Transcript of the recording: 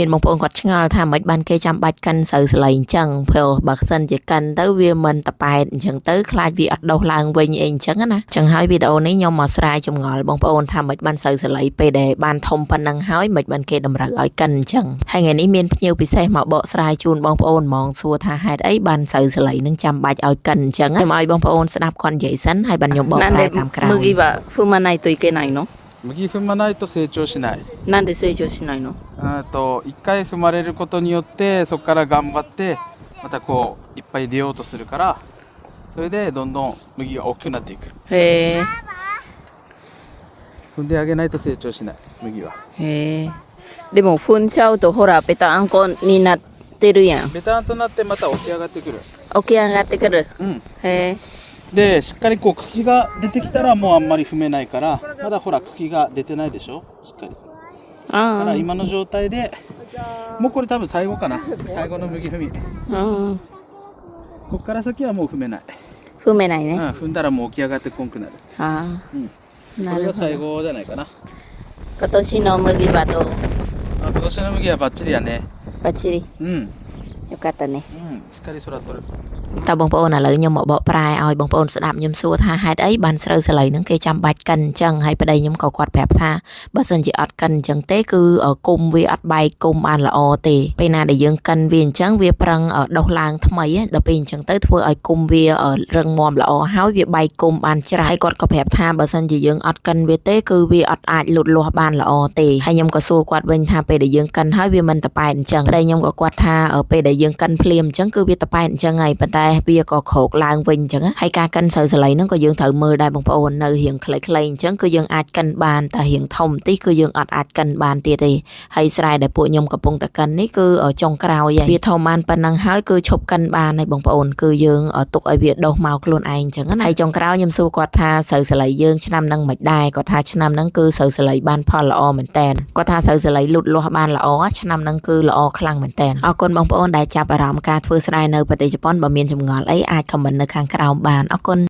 មានបងប្អូនគាត់ឆ្ងល់ថាមិនបានគេចាំបាច់កាន់ស្រូវសលេងអញ្ចឹងព្រោះបើសិនជាកាន់ទៅវាមិនតប៉ែតអញ្ចឹងទៅខ្លាចវាអត់ដុះឡើងវិញអីអញ្ចឹងណាអញ្ចឹងហើយវីដេអូនេះខ្ញុំមកស្រាយចម្ងល់បងប្អូនថាមិនបានស្រូវសលេងពេលដែលបានធំប៉ុណ្ណឹងហើយមិនបានគេតម្រូវឲ្យកាន់អញ្ចឹងហើយថ្ងៃនេះមានភ្ញៀវពិសេសមកបកស្រាយជូនបងប្អូនហ្មងសួរថាហេតុអីបានស្រូវសលេងនឹងចាំបាច់ឲ្យកាន់អញ្ចឹងខ្ញុំឲ្យបងប្អូនស្ដាប់គាត់និយាយសិនហើយបានខ្ញុំបកប្រែតាមក្រោយ 麦は踏まないといけないの？麦踏まないと成長しない。なんで成長しないの？一回踏まれることによってそこから頑張ってまたこういっぱい出ようとするからそれでどんどん麦が大きくなっていく。へえ。踏んであげないと成長しない麦は。へえ。でも踏んちゃうとほらペタンコになってるやん。ベタンとなってまた起き上がってくる。起き上がってくる。うん。へえ。でしっかりこう茎が出てきたらもうあんまり踏めないからまだほら茎が出てないでしょしっかり。だから今の状態でもうこれ多分最後かな最後の麦踏み。うん。ここから先はもう踏めない。踏めないね。踏んだらもう起き上がってこんくなる。ああ。これが最後じゃないかな。今年の麦はどう？今年の麦はバッチリやね。バッチリ。うん。よかったね。しっかり育っとる。តើបងប្អូនឥឡូវខ្ញុំមកបកប្រែឲ្យបងប្អូនស្ដាប់ខ្ញុំសួរថាហេតុអីបានស្រូវសលេងហ្នឹងគេចាំបាច់កិនអញ្ចឹងហើយប្តីខ្ញុំក៏គាត់ប្រាប់ថាបើសិនជាអត់កិនអញ្ចឹងទេគឺគុំវាអត់បែកគុំបានល្អទេពេលណាដែលយើងកិនវាអញ្ចឹងវាប្រឹងដុះឡើងថ្មីដល់ពេលអញ្ចឹងទៅធ្វើឲ្យគុំវារឹងមាំល្អហើយវាបែកគុំបានច្រើនហើយគាត់ក៏ប្រាប់ថាបើសិនជាយើងអត់កិនវាទេគឺវាអត់អាចលូតលាស់បានល្អទេហើយខ្ញុំក៏សួរគាត់វិញថាពេលដែលយើងកិនហើយវាមិនតប៉ែតអញ្ចឹងប្តីខ្ញុំក៏គាត់ថាពេលដែលយើងកិនភ្លាមអញ្ចឹងគឺវាតប៉ែតអញ្ចឹងហើយប៉ុន្តែវាក៏ក្រោកឡើងវិញអញ្ចឹងហើយការកិនស្រូវសលេងហ្នឹងក៏យើងត្រូវមើលដែរបងប្អូននៅរៀងខ្លីៗអញ្ចឹងគឺយើងអាចកិនបានតែរៀងធំតិចគឺយើងអត់អាចកិនបានទៀតទេហើយស្រែដែលពួកខ្ញុំកំពុងតែកិននេះគឺចុងក្រោយហើយវាធំបានប៉ុណ្ណឹងហើយគឺឈប់កិនបានហើយបងប្អូនគឺយើងទុកឲ្យវាដុះមកខ្លួនឯងអញ្ចឹងណាហើយចុងក្រោយខ្ញុំសួរគាត់ថាស្រូវសលេងយើងឆ្នាំហ្នឹងមិនដែរគាត់ថាឆ្នាំហ្នឹងគឺស្រូវសលេងបានផលល្អមែនតើគាត់ថាស្រូវសលេងលូតលាស់បានល្អឆ្នាំហ្នឹងគឺល្អខ្លាំងមែនតើអរគុណបងប្អូនដែលចាប់អារម្មណ៍ការធ្វើស្រែនៅប្រទេសជប៉ុនបើមានចម្ងល់អីអាចខមមិននៅខាងក្រោមបានអរគុណ